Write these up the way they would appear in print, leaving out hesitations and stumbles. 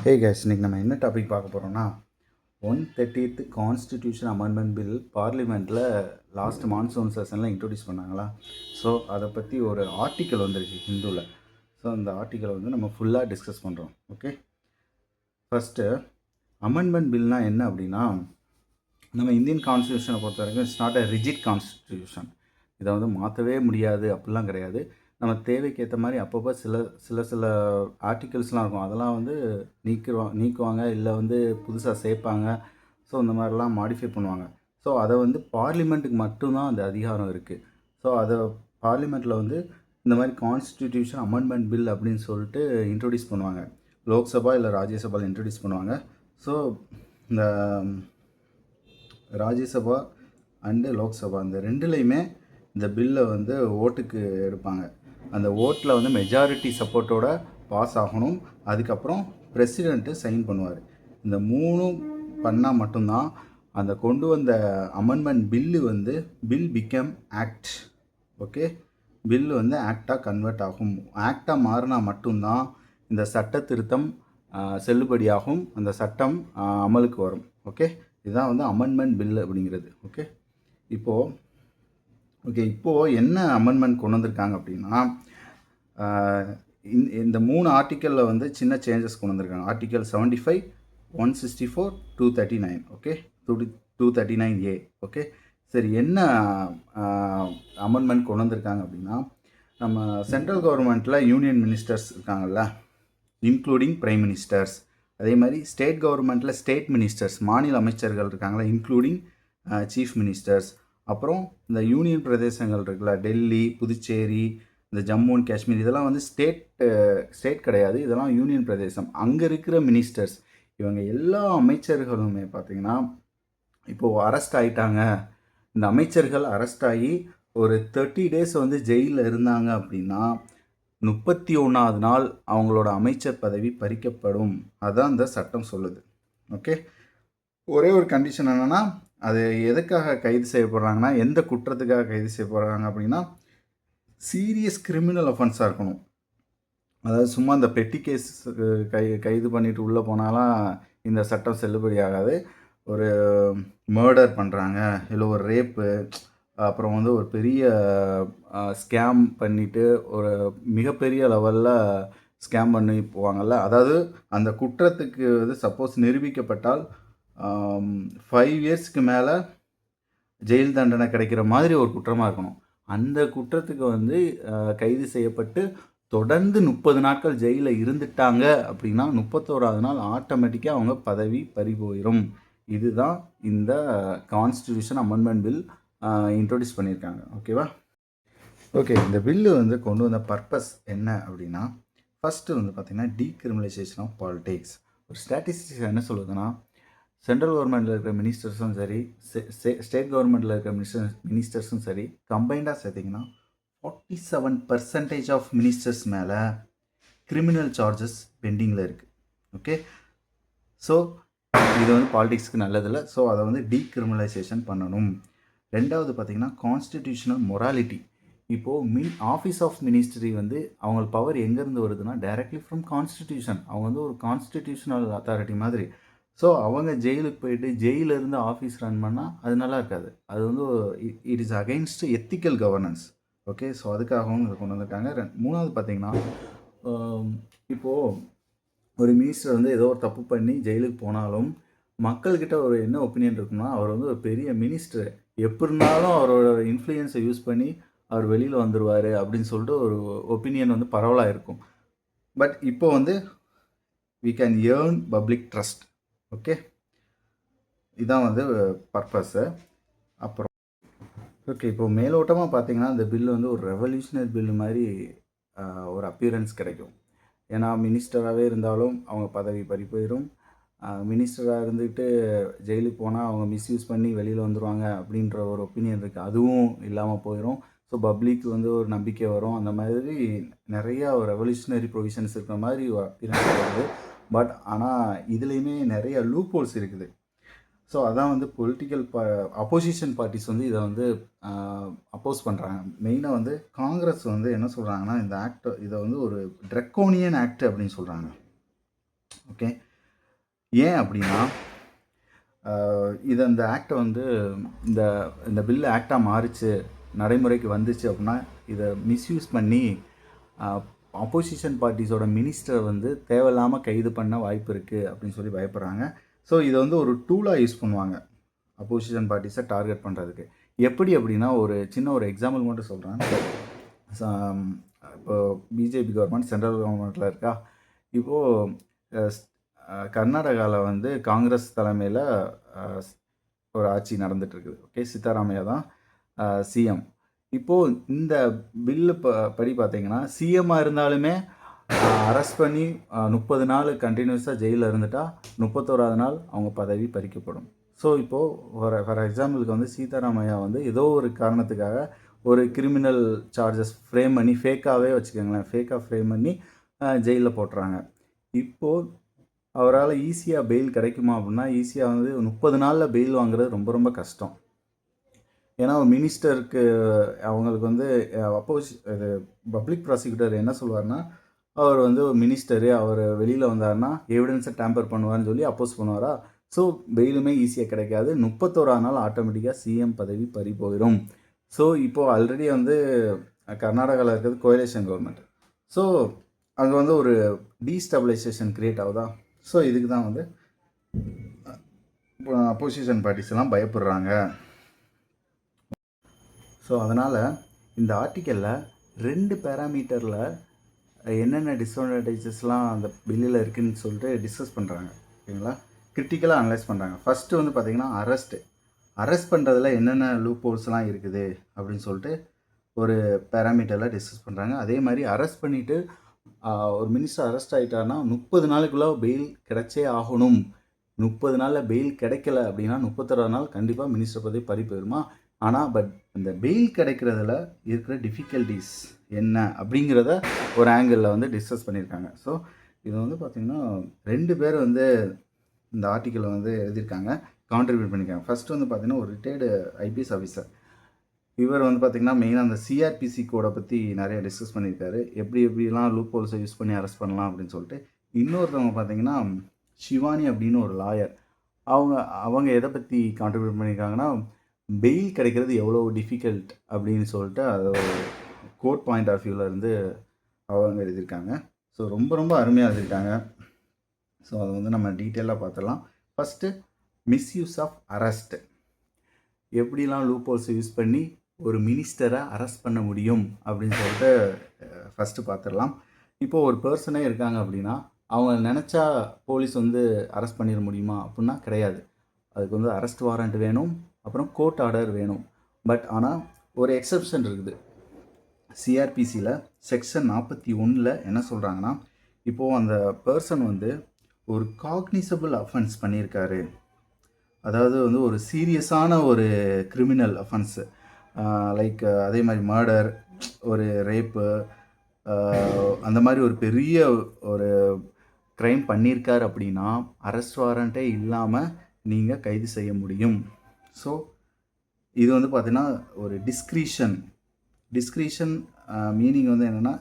ஹே case, இன்றைக்கி நம்ம என்ன டாபிக் பார்க்க போகிறோம்னா 130th கான்ஸ்டிடியூஷன் அமெண்ட்மெண்ட் பில் பார்லிமெண்ட்டில் லாஸ்ட் மான்சூன் செஷனில் இன்ட்ரடியூஸ் பண்ணாங்களா. ஸோ அதை பற்றி ஒரு ஆர்டிக்கல் வந்துருக்கு ஹிந்துவில். ஸோ அந்த ஆர்டிக்கலை வந்து நம்ம ஃபுல்லாக டிஸ்கஸ் பண்ணுறோம். ஓகே, ஃபஸ்ட்டு அமெண்ட்மெண்ட் பில்னால் என்ன அப்படின்னா, நம்ம இந்தியன் கான்ஸ்டியூஷனை பொறுத்த வரைக்கும் it's not a rigid constitution. இதை வந்து மாற்றவே முடியாது அப்படிலாம் கிடையாது. நம்ம தேவைக்கு ஏற்ற மாதிரி அப்பப்போ சில ஆர்டிகல்ஸ்லாம் இருக்கும், அதெல்லாம் வந்து நீக்குவாங்க, இல்லை வந்து புதுசாக சேர்ப்பாங்க. ஸோ இந்த மாதிரிலாம் மாடிஃபை பண்ணுவாங்க. ஸோ அதை வந்து பார்லிமெண்ட்டுக்கு மட்டும்தான் அந்த அதிகாரம் இருக்குது. ஸோ அதை பார்லிமெண்ட்டில் வந்து இந்த மாதிரி கான்ஸ்டிடியூஷன் அமெண்ட்மெண்ட் பில் அப்படின்னு சொல்லிட்டு இன்ட்ரடியூஸ் பண்ணுவாங்க. லோக்சபா இல்லை ராஜ்யசபாவில் இன்ட்ரடியூஸ் பண்ணுவாங்க. ஸோ இந்த ராஜ்யசபா அண்டு லோக்சபா இந்த ரெண்டுலேயுமே இந்த பில்லை வந்து ஓட்டுக்கு எடுப்பாங்க. அந்த ஓட்டில் வந்து மெஜாரிட்டி சப்போர்ட்டோட பாஸ் ஆகணும். அதுக்கப்புறம் பிரசிடெண்ட்டு சைன் பண்ணுவார். இந்த மூணும் பண்ணால் மட்டும்தான் அந்த கொண்டு வந்த அமெண்ட்மெண்ட் பில்லு வந்து bill become act. Okay, bill வந்து ஆக்டாக கன்வெர்ட் ஆகும். ஆக்டாக மாறினா மட்டும்தான் இந்த சட்ட திருத்தம் செல்லுபடியாகும், அந்த சட்டம் அமலுக்கு வரும். ஓகே, இதுதான் வந்து அமெண்ட்மெண்ட் பில் அப்படிங்கிறது. இப்போது என்ன அமெண்ட்மெண்ட் கொண்டு வந்திருக்காங்க அப்படின்னா, இந்த 3 ஆர்டிக்கலில் வந்து சின்ன சேஞ்சஸ் கொண்டு வந்திருக்காங்க. ஆர்டிக்கல் 75, 164, 239. Okay, 239A. ஓகே, சரி, என்ன அமெண்ட்மெண்ட் கொண்டு வந்திருக்காங்க அப்படின்னா, நம்ம சென்ட்ரல் கவர்மெண்ட்டில் யூனியன் மினிஸ்டர்ஸ் இருக்காங்கல்ல, இன்க்ளூடிங் பிரைம் மினிஸ்டர்ஸ். அதே மாதிரி ஸ்டேட் கவர்மெண்ட்டில் ஸ்டேட் மினிஸ்டர்ஸ், மாநில அமைச்சர்கள் இருக்காங்களா, இன்க்ளூடிங் சீஃப் மினிஸ்டர்ஸ். அப்புறம் இந்த யூனியன் பிரதேசங்கள் இருக்குல்ல, டெல்லி, புதுச்சேரி, இந்த ஜம்மு அண்ட் காஷ்மீர், இதெல்லாம் வந்து ஸ்டேட் கிடையாது, இதெல்லாம் யூனியன் பிரதேசம். அங்கே இருக்கிற மினிஸ்டர்ஸ், இவங்க எல்லா அமைச்சர்களுமே பார்த்திங்கன்னா இப்போது அரெஸ்ட் ஆகிட்டாங்க. இந்த அமைச்சர்கள் அரெஸ்ட் ஆகி ஒரு 30 days வந்து ஜெயிலில் இருந்தாங்க அப்படின்னா 31வது நாள் அவங்களோட அமைச்சர் பதவி பறிக்கப்படும். அதுதான் இந்த சட்டம் சொல்லுது. ஓகே, ஒரே ஒரு கண்டிஷன் என்னென்னா, அது எதுக்காக கைது செய்யப்படுறாங்கன்னா, எந்த குற்றத்துக்காக கைது செய்யப்படுறாங்க அப்படின்னா, சீரியஸ் கிரிமினல் அஃபென்ஸாக இருக்கணும். அதாவது சும்மா இந்த பெட்டி கேஸ் கைது பண்ணிட்டு உள்ளே போனாலாம் இந்த சட்டம் செல்லுபடி ஆகாது. ஒரு மர்டர் பண்ணுறாங்க, இல்லை ஒரு ரேப்பு, அப்புறம் வந்து ஒரு பெரிய ஸ்கேம் பண்ணிவிட்டு ஒரு மிகப்பெரிய லெவலில் ஸ்கேம் பண்ணி போவாங்கள்ல, அதாவது அந்த குற்றத்துக்கு வந்து சப்போஸ் நிரூபிக்கப்பட்டால் 5 yearsக்கு மேலே ஜெயில் தண்டனை கிடைக்கிற மாதிரி ஒரு குற்றமாக இருக்கணும். அந்த குற்றத்துக்கு வந்து கைது செய்யப்பட்டு தொடர்ந்து 30 நாட்கள் ஜெயிலில் இருந்துட்டாங்க அப்படின்னா 31வது நாள் ஆட்டோமேட்டிக்காக அவங்க பதவி பறி போயிடும். இதுதான் இந்த கான்ஸ்டிடியூஷன் அமெண்ட்மெண்ட் பில் இன்ட்ரடியூஸ் பண்ணியிருக்காங்க. ஓகேவா? ஓகே, இந்த பில்லு வந்து கொண்டு வந்த பர்பஸ் என்ன அப்படின்னா, ஃபஸ்ட்டு வந்து பார்த்திங்கன்னா டீக்ரிமினலைசேஷன் ஆஃப் பாலிடிக்ஸ். ஒரு ஸ்டாட்டிஸ்டிக்ஸ் என்ன சொல்லுதுன்னா, சென்ட்ரல் கவர்மெண்ட்டில் இருக்கிற மினிஸ்டர்ஸும் சரி, ஸ்டேட் கவர்மெண்ட்டில் இருக்கிற மினிஸ்டர்ஸும் சரி, கம்பைண்டாக சேர்த்திங்கன்னா 47% ஆஃப் மினிஸ்டர்ஸ் மேலே கிரிமினல் சார்ஜஸ் பெண்டிங்கில் இருக்குது. ஓகே, ஸோ இது வந்து பாலிடிக்ஸ்க்கு நல்லதில்லை. ஸோ அதை வந்து டீக்ரிமினலைசேஷன் பண்ணணும். ரெண்டாவது பார்த்திங்கன்னா கான்ஸ்டிடியூஷனல் மொராலிட்டி. இப்போது ஆஃபீஸ் ஆஃப் மினிஸ்ட்ரி வந்து அவங்க பவர் எங்கேருந்து வருதுன்னா, டைரக்ட்லி ஃப்ரம் கான்ஸ்டிடியூஷன். அவங்க வந்து ஒரு கான்ஸ்டிடியூஷனல் அத்தாரிட்டி மாதிரி. ஸோ அவங்க ஜெயிலுக்கு போயிட்டு ஜெயிலிருந்து ஆஃபீஸ் ரன் பண்ணால் அது நல்லா இருக்காது. அது வந்து it is against ethical governance. Okay, so அதுக்காகவும் இதை கொண்டு வந்திருக்காங்க. மூணாவது பார்த்திங்கன்னா, இப்போது ஒரு மினிஸ்டர் வந்து ஏதோ ஒரு தப்பு பண்ணி ஜெயிலுக்கு போனாலும் மக்கள்கிட்ட ஒரு என்ன ஒப்பீனியன் இருக்குன்னா, அவர் வந்து ஒரு பெரிய மினிஸ்டர், எப்படி இருந்தாலும் அவரோட இன்ஃப்ளூயன்ஸை யூஸ் பண்ணி அவர் வெளியில் வந்துடுவார் அப்படின்னு சொல்லிட்டு ஒரு ஒப்பீனியன் வந்து பரவலாக இருக்கும். பட் இப்போ வந்து we can earn public trust. Okay, இதுதான் வந்து பர்பஸ்ஸு. அப்புறம் ஓகே, இப்போ மேலோட்டமாக பார்த்தீங்கன்னா இந்த பில்லு வந்து ஒரு ரெவல்யூஷனரி பில்லு மாதிரி ஒரு அப்பியரன்ஸ் கிடைக்கும். ஏன்னா மினிஸ்டராகவே இருந்தாலும் அவங்க பதவி பறி போயிடும். மினிஸ்டராக இருந்துக்கிட்டு ஜெயிலுக்கு போனால் அவங்க மிஸ்யூஸ் பண்ணி வெளியில் வந்துடுவாங்க அப்படின்ற ஒரு ஒப்பீனியன் இருக்குது, அதுவும் இல்லாமல் போயிடும். ஸோ பப்ளிக் வந்து ஒரு நம்பிக்கை வரும். அந்த மாதிரி நிறையா ஒரு ரெவல்யூஷனரி ப்ரொவிஷன்ஸ் இருக்கிற மாதிரி ஒரு அப்பியரன்ஸ் வருது. பட் ஆனால் இதுலேயுமே நிறைய லூப் ஹோல்ஸ் இருக்குது. ஸோ அதான் வந்து பொலிட்டிக்கல் அப்போசிஷன் பார்ட்டிஸ் வந்து இதை வந்து அப்போஸ் பண்ணுறாங்க. மெயினாக வந்து காங்கிரஸ் வந்து என்ன சொல்கிறாங்கன்னா, இந்த ஆக்ட் இதை வந்து ஒரு ட்ரெக்கோனியன் ஆக்ட் அப்படின்னு சொல்கிறாங்க. ஓகே, ஏன் அப்படின்னா இது அந்த ஆக்டை வந்து இந்த இந்த பில்லு ஆக்டாக மாறிச்சு, நடைமுறைக்கு வந்துச்சு அப்படின்னா இதை மிஸ்யூஸ் பண்ணி அப்போசிஷன் பார்ட்டிஸோட மினிஸ்டரை வந்து தேவையில்லாமல் கைது பண்ண வாய்ப்பு இருக்குது அப்படின்னு சொல்லி பயப்படுறாங்க. ஸோ இதை வந்து ஒரு டூலாக யூஸ் பண்ணுவாங்க அப்போசிஷன் பார்ட்டிஸை டார்கெட் பண்ணுறதுக்கு. எப்படி அப்படின்னா ஒரு சின்ன ஒரு எக்ஸாம்பிள் மட்டும் சொல்கிறேன். இப்போ பிஜேபி கவர்மெண்ட் சென்ட்ரல் கவர்மெண்ட்டில் இருக்கா. இப்போது கர்நாடகாவில் வந்து காங்கிரஸ் தலைமையில் ஒரு ஆட்சி நடந்துகிட்ருக்குது. ஓகே, சித்தாராமையா தான் சிஎம். இப்போது இந்த பில்லு படி பார்த்தீங்கன்னா சிஎம்மாக இருந்தாலுமே அரெஸ்ட் பண்ணி 30 நாள் கண்டினியூஸாக ஜெயிலில் இருந்துட்டால் 31வது நாள் அவங்க பதவி பறிக்கப்படும். ஸோ இப்போது ஃபார் எக்ஸாம்பிளுக்கு வந்து சீதாராமையா வந்து ஏதோ ஒரு காரணத்துக்காக ஒரு கிரிமினல் சார்ஜஸ் ஃப்ரேம் பண்ணி ஃபேக்காகவே வச்சுக்கோங்களேன், ஃபேக்காக ஃப்ரேம் பண்ணி ஜெயிலில் போட்டுறாங்க. இப்போது அவரால் ஈஸியாக பெயில் கிடைக்குமா அப்படின்னா ஈஸியாக வந்து 30 நாளில் பெயில் வாங்குறது ரொம்ப ரொம்ப கஷ்டம். ஏன்னா மினிஸ்டருக்கு அவங்களுக்கு வந்து இது பப்ளிக் ப்ராசிக்யூட்டர் என்ன சொல்லுவார்னா, அவர் வந்து மினிஸ்டரு அவர் வெளியில் வந்தார்னா எவிடன்ஸை டேம்பர் பண்ணுவார்னு சொல்லி அப்போஸ் பண்ணுவாரா. ஸோ பெயிலுமே ஈஸியாக கிடைக்காது. 31ஆம் நாள் ஆட்டோமேட்டிக்காக சிஎம் பதவி பறி போயிடும். ஸோ இப்போது ஆல்ரெடி வந்து கர்நாடகாவில் இருக்கிறது கோயலேஷன் கவர்மெண்ட். ஸோ அங்கே வந்து ஒரு டீஸ்டபிளைசேஷன் க்ரியேட் ஆகுதா. ஸோ இதுக்கு தான் வந்து அப்போசிஷன் பார்ட்டிஸ் எல்லாம் பயப்படுறாங்க. ஸோ அதனால் இந்த ஆர்டிக்கலில் 2 பேராமீட்டரில் என்னென்ன டிஸ்அட்வான்டேஜஸ்லாம் அந்த பில்லில் இருக்குதுன்னு சொல்லிட்டு டிஸ்கஸ் பண்ணுறாங்க. ஓகேங்களா, கிரிட்டிக்கலாக அனலைஸ் பண்ணுறாங்க. ஃபஸ்ட்டு வந்து பார்த்திங்கன்னா அரெஸ்ட் பண்ணுறதுல என்னென்ன லூப் ஹோல்ஸ்லாம் இருக்குது அப்படின்னு சொல்லிட்டு ஒரு பேராமீட்டரில் டிஸ்கஸ் பண்ணுறாங்க. அதே மாதிரி அரெஸ்ட் பண்ணிவிட்டு ஒரு மினிஸ்டர் அரெஸ்ட் ஆகிட்டாருன்னா 30 நாளுக்குள்ளே பெயில் கிடைச்சே ஆகணும். 30 நாளில் பெயில் கிடைக்கல அப்படின்னா 31ஆம் நாள் கண்டிப்பாக மினிஸ்டர் பதவி பறி போயிடுமா. ஆனால் இந்த பெயில் கிடைக்கிறதுல இருக்கிற டிஃபிகல்ட்டிஸ் என்ன அப்படிங்கிறத ஒரு ஆங்கிளில் வந்து டிஸ்கஸ் பண்ணியிருக்காங்க. ஸோ இது வந்து பார்த்திங்கன்னா 2 பேர் வந்து இந்த ஆர்டிக்கலை வந்து எழுதியிருக்காங்க, கான்ட்ரிபியூட் பண்ணியிருக்காங்க. ஃபஸ்ட்டு வந்து பார்த்திங்கன்னா ஒரு ரிட்டையர்டு ஐபிஎஸ் ஆஃபீஸர். இவர் வந்து பார்த்திங்கன்னா மெயினாக அந்த சிஆர்பிசி கோடை பற்றி நிறைய டிஸ்கஸ் பண்ணியிருக்காரு, எப்படிலாம் லூப் ஹோல்ஸை யூஸ் பண்ணி அரெஸ்ட் பண்ணலாம் அப்படின்னு சொல்லிட்டு. இன்னொருத்தவங்க பார்த்திங்கன்னா ஷிவானி அப்படின்னு ஒரு லாயர். அவங்க எதை பற்றி கான்ட்ரிபியூட் பண்ணியிருக்காங்கன்னா பெயில் கிடைக்கிறது எவ்வளோ டிஃபிகல்ட் அப்படின்னு சொல்லிட்டு அதை ஒரு கோர்ட் பாயிண்ட் ஆஃப் வியூவில் இருந்து அவங்க எழுதியிருக்காங்க. ஸோ ரொம்ப ரொம்ப அருமையாக எழுதியிருக்காங்க. ஸோ அதை வந்து நம்ம டீட்டெயிலாக பார்த்துடலாம். ஃபஸ்ட்டு மிஸ்யூஸ் ஆஃப் அரெஸ்ட், எப்படிலாம் லூப் ஹோல்ஸை யூஸ் பண்ணி ஒரு மினிஸ்டரை அரெஸ்ட் பண்ண முடியும் அப்படின்னு சொல்லிட்டு ஃபஸ்ட்டு பார்த்துடலாம். இப்போது ஒரு பர்சனே இருக்காங்க அப்படின்னா அவங்க நினச்சா போலீஸ் வந்து அரெஸ்ட் பண்ணிட முடியுமா அப்படின்னா கிடையாது. அதுக்கு வந்து அரெஸ்ட் வாரண்ட் வேணும், அப்புறம் கோர்ட் ஆர்டர் வேணும். பட் ஆனால் ஒரு எக்ஸப்ஷன் இருக்குது. சிஆர்பிசியில் செக்ஷன் 41 என்ன சொல்கிறாங்கன்னா, இப்போது அந்த பர்சன் வந்து ஒரு காக்னிசபிள் அஃபென்ஸ் பண்ணியிருக்காரு, அதாவது வந்து ஒரு சீரியஸான ஒரு கிரிமினல் அஃபென்ஸு, லைக் அதே மாதிரி மர்டர், ஒரு ரேப்பு, அந்த மாதிரி ஒரு பெரிய ஒரு க்ரைம் பண்ணியிருக்கார் அப்படின்னா அரெஸ்ட் வாரண்ட்டே இல்லாமல் நீங்கள் கைது செய்ய முடியும். ஸோ இது வந்து பார்த்திங்கன்னா ஒரு டிஸ்க்ரீஷன் மீனிங் வந்து என்னென்னா,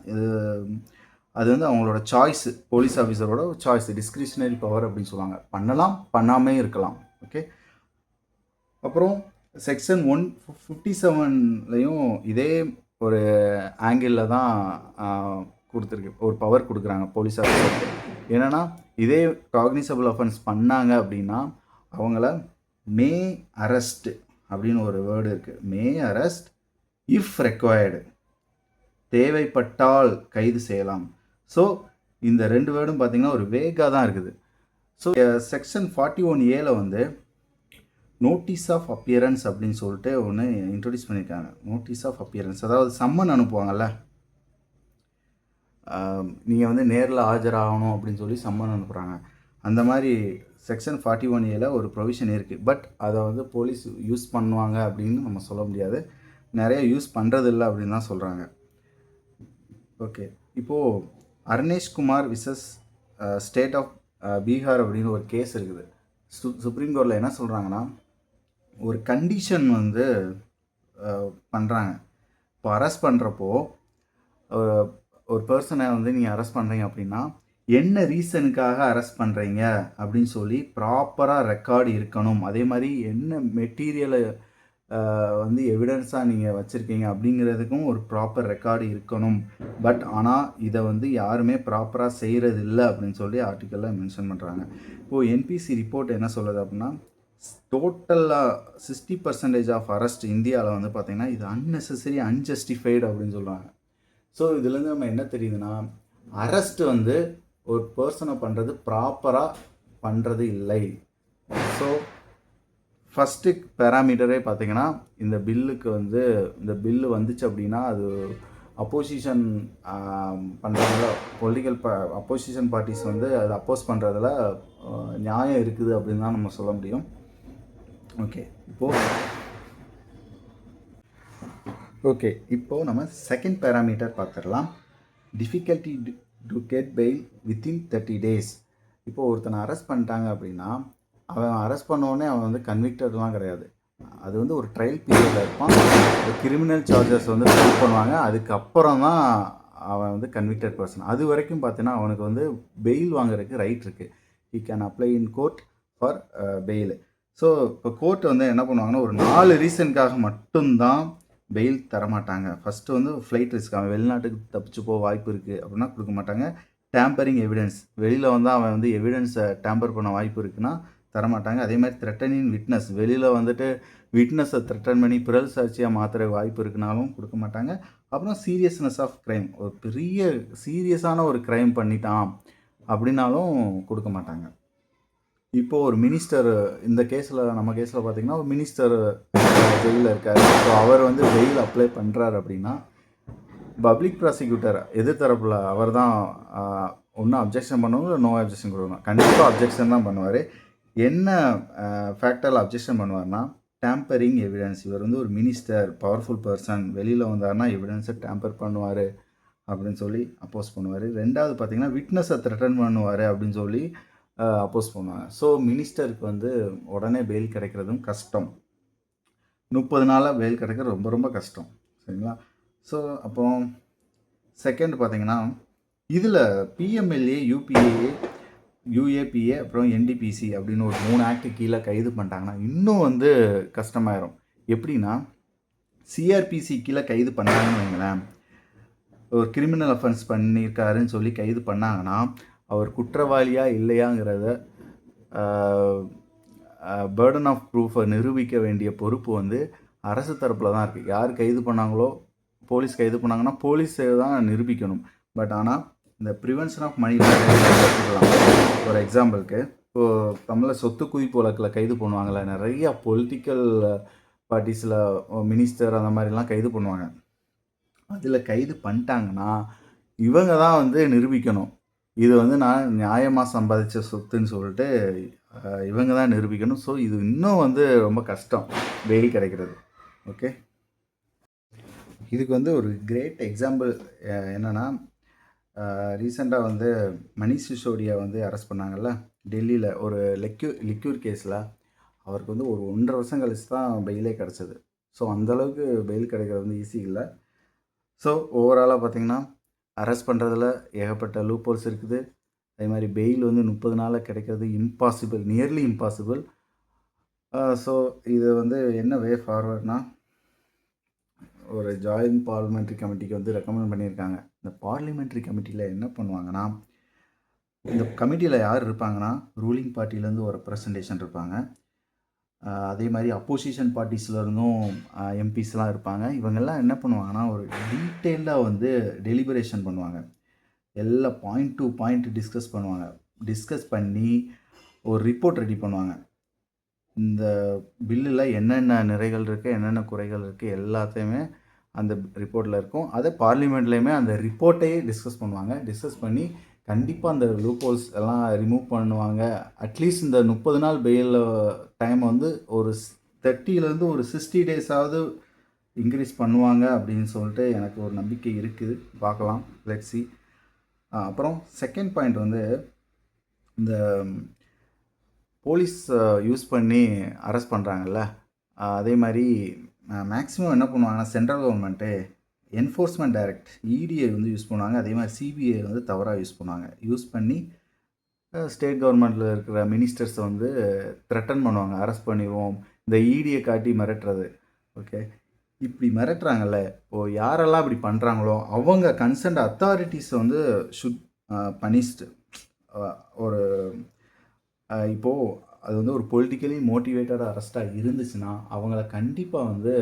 அது வந்து அவங்களோட சாய்ஸு, போலீஸ் ஆஃபீஸரோட சாய்ஸ், டிஸ்க்ரிஷனரி பவர் அப்படின்னு சொல்லுவாங்க. பண்ணலாம், பண்ணாமே இருக்கலாம். ஓகே, அப்புறம் செக்ஷன் 157லையும் இதே ஒரு ஆங்கிளில் தான் கொடுத்துருக்கு, ஒரு பவர் கொடுக்குறாங்க போலீஸ் ஆஃபீஸருக்கு. என்னென்னா இதே காக்னிசபிள் அஃபென்ஸ் பண்ணாங்க அப்படின்னா அவங்கள மே அரெஸ்ட் அப்படின்னு ஒரு வேர்டு இருக்குது. மே அரெஸ்ட் இஃப் ரெக்வயர்டு, தேவைப்பட்டால் கைது செய்யலாம். ஸோ இந்த 2 வேர்டும் பார்த்திங்கன்னா ஒரு வேகாக தான் இருக்குது. ஸோ செக்ஷன் 41A வந்து நோட்டீஸ் ஆஃப் அப்பியரன்ஸ் அப்படின்னு சொல்லிட்டு ஒன்று இன்ட்ரடியூஸ் பண்ணியிருக்காங்க. நோட்டீஸ் ஆஃப் அப்பியரன்ஸ், அதாவது சம்மன் அனுப்புவாங்கள்ல, நீங்கள் வந்து நேரில் ஆஜராகணும் அப்படின்னு சொல்லி சம்மன் அனுப்புகிறாங்க. அந்த மாதிரி செக்ஷன் 41A ஒரு ப்ரொவிஷன் இருக்குது. பட் அதை வந்து போலீஸ் யூஸ் பண்ணுவாங்க அப்படின்னு நம்ம சொல்ல முடியாது, நிறைய யூஸ் பண்ணுறதில்ல அப்படின்னு தான் சொல்கிறாங்க. ஓகே, இப்போது Arneshkumar versus state of Bihar அப்படின்னு ஒரு கேஸ் இருக்குது. சுப்ரீம் கோர்ட்டில் என்ன சொல்கிறாங்கன்னா, ஒரு கண்டிஷன் வந்து பண்ணுறாங்க. இப்போ அரெஸ்ட் பண்ணுறப்போ ஒரு பர்சனை வந்து நீங்கள் அரெஸ்ட் பண்ணுறீங்க அப்படின்னா என்ன ரீசனுக்காக அரெஸ்ட் பண்ணுறீங்க அப்படின்னு சொல்லி ப்ராப்பராக ரெக்கார்டு இருக்கணும். அதே மாதிரி என்ன மெட்டீரியலை வந்து எவிடன்ஸாக நீங்கள் வச்சுருக்கீங்க அப்படிங்கிறதுக்கும் ஒரு ப்ராப்பர் ரெக்கார்டு இருக்கணும். பட் ஆனால் இதை வந்து யாருமே ப்ராப்பராக செய்கிறது இல்லை அப்படின்னு சொல்லி ஆர்டிக்கலில் மென்ஷன் பண்ணுறாங்க. இப்போது என்பிசி ரிப்போர்ட் என்ன சொல்லுது அப்படின்னா, டோட்டலாக 60% ஆஃப் அரெஸ்ட் இந்தியாவில் வந்து பார்த்திங்கன்னா இது அன்னெசரி அன்ஜஸ்டிஃபைடு அப்படின்னு சொல்கிறாங்க. ஸோ இதுலேருந்து நம்ம என்ன தெரியுதுன்னா, அரெஸ்ட் வந்து ஒரு பர்சனை பண்ணுறது ப்ராப்பராக பண்ணுறது இல்லை. ஸோ ஃபஸ்ட்டு பேராமீட்டரே பார்த்திங்கன்னா இந்த பில்லுக்கு வந்து இந்த பில்லு வந்துச்சு அப்படின்னா அது அப்போசிஷன் பண்ணுறதுல பொலிட்டிக்கல் அப்போசிஷன் பார்ட்டிஸ் வந்து அதை அப்போஸ் பண்ணுறதுல நியாயம் இருக்குது அப்படின்னு தான் நம்ம சொல்ல முடியும். இப்போது நம்ம செகண்ட் பேராமீட்டர் பார்த்துடலாம். Difficulty to get bail within 30 days. இப்போது ஒருத்தனை அரெஸ்ட் பண்ணிட்டாங்க அப்படின்னா அவன் அரெஸ்ட் பண்ணோடனே அவன் வந்து கன்விக்டட்லாம் கிடையாது. அது வந்து ஒரு ட்ரையல் பீரியடில் இருப்பான். கிரிமினல் சார்ஜஸ் வந்து ஃபைல் பண்ணுவாங்க. அதுக்கப்புறம் தான் அவன் வந்து கன்விக்டட் பர்சன். அது வரைக்கும் பார்த்தீங்கன்னா அவனுக்கு வந்து பெயில் வாங்குறதுக்கு ரைட் இருக்குது. He can apply in court for bail. So இப்போ கோர்ட் வந்து என்ன பண்ணுவாங்கன்னா ஒரு 4 ரீசனுக்காக மட்டும்தான் பெயில் தரமாட்டாங்க. ஃபஸ்ட்டு வந்து ஃப்ளைட் ரிஸ்க், அவன் வெளிநாட்டுக்கு தப்பிச்சு போக வாய்ப்பு இருக்குது அப்படின்னா கொடுக்க மாட்டாங்க. டேம்பரிங் எவிடன்ஸ், வெளியில் வந்து அவன் வந்து எவிடன்ஸை டேம்பர் பண்ண வாய்ப்பு இருக்குன்னா தரமாட்டாங்க. அதே மாதிரி த்ரெட்டனிங் விட்னஸ், வெளியில் வந்துட்டு விட்னஸை த்ரெட்டன் பண்ணி பிறல் சாட்சியாக மாற்றுற வாய்ப்பு இருக்குனாலும் கொடுக்க மாட்டாங்க. அப்புறம் சீரியஸ்னஸ் ஆஃப் க்ரைம், ஒரு பெரிய சீரியஸான ஒரு க்ரைம் பண்ணிட்டான் அப்படின்னாலும் கொடுக்க மாட்டாங்க. இப்போது ஒரு மினிஸ்டர், இந்த கேஸில் நம்ம கேஸில் பார்த்திங்கன்னா ஒரு மினிஸ்டர் ஜெயிலில் இருக்கார். ஸோ அவர் வந்து பெயில் அப்ளை பண்ணுறாரு அப்படின்னா பப்ளிக் ப்ராசிக்யூட்டர் எதிர்த்தரப்பில் அவர் தான் ஒன்றும் அப்ஜெக்ஷன் பண்ணுவாங்க, இல்லை நோ அப்ஜெக்ஷன் கொடுக்கணும். கண்டிப்பாக அப்ஜெக்ஷன் தான் பண்ணுவார். என்ன ஃபேக்டரில் அப்ஜெக்ஷன் பண்ணுவார்னா டேம்பரிங் எவிடன்ஸ். இவர் வந்து ஒரு மினிஸ்டர், பவர்ஃபுல் பர்சன், வெளியில் வந்தார்னா எவிடன்ஸை டேம்பர் பண்ணுவார் அப்படின்னு சொல்லி அப்போஸ் பண்ணுவார். ரெண்டாவது பார்த்திங்கன்னா விட்னஸை த்ரெட்டன் பண்ணுவார் அப்படின்னு சொல்லி அப்போஸ் பண்ணுவாங்க. ஸோ மினிஸ்டருக்கு வந்து உடனே பெயில் கிடைக்கிறதும் கஷ்டம். 30 நாளாக பெயில் கிடைக்கிறது ரொம்ப ரொம்ப கஷ்டம். சரிங்களா? ஸோ அப்போ செகண்ட் பார்த்திங்கன்னா இதில் பிஎம்எல்ஏ, யூபிஏஏ, யூஏபிஏ அப்புறம் என்டிபிசி அப்படின்னு ஒரு 3 ஆக்ட் கீழே கைது பண்ணிட்டாங்கன்னா இன்னும் வந்து கஷ்டமாயிரும். எப்படின்னா சிஆர்பிசி கீழே கைது பண்ணாங்கன்னு வைங்களேன், ஒரு கிரிமினல் அஃபென்ஸ் பண்ணியிருக்காருன்னு சொல்லி கைது பண்ணாங்கன்னா அவர் குற்றவாளியா இல்லையாங்கிறத பேர்டன் ஆஃப் ப்ரூஃபை நிரூபிக்க வேண்டிய பொறுப்பு வந்து அரசு தரப்பில் தான் இருக்குது. யார் கைது பண்ணாங்களோ, போலீஸ் கைது பண்ணாங்கன்னா போலீஸை தான் நிரூபிக்கணும். பட் ஆனால் இந்த ப்ரிவென்ஷன் ஆஃப் மணி எடுத்துக்கலாம். ஒரு எக்ஸாம்பிளுக்கு இப்போது தமிழில் சொத்து குவிப்பு வழக்கில் கைது பண்ணுவாங்கள்ல, நிறையா பொலிட்டிக்கல் பார்ட்டிஸில் மினிஸ்டர் அந்த மாதிரிலாம் கைது பண்ணுவாங்க. அதில் கைது பண்ணிட்டாங்கன்னா இவங்க தான் வந்து நிரூபிக்கணும். இது வந்து நான் நியாயமாக சம்பாதிச்ச சொத்துன்னு சொல்லிட்டு இவங்க தான் நிரூபிக்கணும். ஸோ இது இன்னும் வந்து ரொம்ப கஷ்டம் பெயில் கிடைக்கிறது. ஓகே, இதுக்கு வந்து ஒரு கிரேட் எக்ஸாம்பிள் என்னென்னா, ரீசெண்டாக வந்து மணிஷ் சிசோடியா வந்து அரெஸ்ட் பண்ணாங்கல்ல டெல்லியில் ஒரு லிக்யூர் கேஸில். அவருக்கு வந்து ஒரு 1.5 வருஷம் கழிச்சு தான் பெயிலே கிடச்சிது. ஸோ அந்தளவுக்கு பெயில் கிடைக்கிறது வந்து ஈஸி இல்லை. ஸோ ஓவராலாக பார்த்திங்கன்னா அரெஸ்ட் பண்ணுறதுல ஏகப்பட்ட லூப்போல்ஸ் இருக்குது. அதே மாதிரி பெயில் வந்து 30 நாளில் கிடைக்கிறது இம்பாசிபிள், நியர்லி இம்பாசிபிள். ஸோ இது வந்து என்ன வே ஃபார்வர்ட்னா, ஒரு ஜாயின்ட் பார்லிமெண்ட்ரி கமிட்டிக்கு வந்து ரெக்கமெண்ட் பண்ணியிருக்காங்க. இந்த பார்லிமெண்ட்ரி கமிட்டியில் என்ன பண்ணுவாங்கன்னா, இந்த கமிட்டியில் யார் இருப்பாங்கன்னா ரூலிங் பார்ட்டிலேருந்து ஒரு ரெப்ரசன்டேஷன் இருப்பாங்க. அதே மாதிரி அப்போசிஷன் பார்ட்டிஸ்லேருந்தும் எம்பிஸ்லாம் இருப்பாங்க. இவங்கெல்லாம் என்ன பண்ணுவாங்கன்னா ஒரு டீட்டெயிலாக வந்து டெலிபரேஷன் பண்ணுவாங்க. எல்லா பாயிண்ட் டு பாயிண்ட் டிஸ்கஸ் பண்ணுவாங்க. டிஸ்கஸ் பண்ணி ஒரு ரிப்போர்ட் ரெடி பண்ணுவாங்க. இந்த பில்லில் என்னென்ன நிறைகள் இருக்குது, என்னென்ன குறைகள் இருக்குது எல்லாத்தையுமே அந்த ரிப்போர்ட்டில் இருக்கும். அதை பார்லிமெண்ட்லேயுமே அந்த ரிப்போர்ட்டையே டிஸ்கஸ் பண்ணுவாங்க. டிஸ்கஸ் பண்ணி கண்டிப்பாக அந்த லூப்போல்ஸ் எல்லாம் ரிமூவ் பண்ணுவாங்க. அட்லீஸ்ட் இந்த 30 நாள் பெயில் டைம் வந்து ஒரு 30லேருந்து ஒரு 60 டேஸாவது இன்க்ரீஸ் பண்ணுவாங்க அப்படின்னு சொல்லிட்டு எனக்கு ஒரு நம்பிக்கை இருக்குது. பார்க்கலாம், லெட்ஸ் சி. அப்புறம் செகண்ட் பாயிண்ட் வந்து இந்த போலீஸ் யூஸ் பண்ணி அரெஸ்ட் பண்ணுறாங்கல்ல, அதே மாதிரி மேக்ஸிமம் என்ன பண்ணுவாங்கன்னா சென்ட்ரல் கவர்மெண்ட்டு என்ஃபோர்ஸ்மெண்ட் டைரக்ட் இடியை வந்து யூஸ் பண்ணுவாங்க. அதே மாதிரி சிபிஐ வந்து தவறாக யூஸ் பண்ணுவாங்க. யூஸ் பண்ணி ஸ்டேட் கவர்மெண்ட்டில் இருக்கிற மினிஸ்டர்ஸை வந்து த்ரெட்டன் பண்ணுவாங்க. அரெஸ்ட் பண்ணிடுவோம். இந்த இடியை காட்டி மிரட்டுறது. ஓகே, இப்படி மிரட்டுறாங்கல்ல, இப்போது யாரெல்லாம் இப்படி பண்ணுறாங்களோ அவங்க கன்சர்ன்ட் அத்தாரிட்டிஸை வந்து ஷுட் பனிஷ்டு. ஒரு இப்போது அது வந்து ஒரு பொலிட்டிக்கலி மோட்டிவேட்டட் அரெஸ்ட்டாக இருந்துச்சுன்னா அவங்கள கண்டிப்பாக வந்து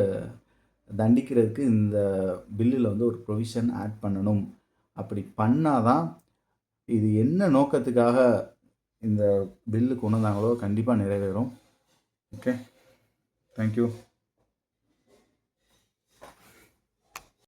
தண்டிக்கிறதுக்கு இந்த பில்லில் வந்து ஒரு ப்ரொவிஷன் ஆட் பண்ணணும். அப்படி பண்ணாதான் இது என்ன நோக்கத்துக்காக இந்த பில்லு கொண்டு வந்தாங்களோ கண்டிப்பாக நிறைவேறும். Okay, thank you.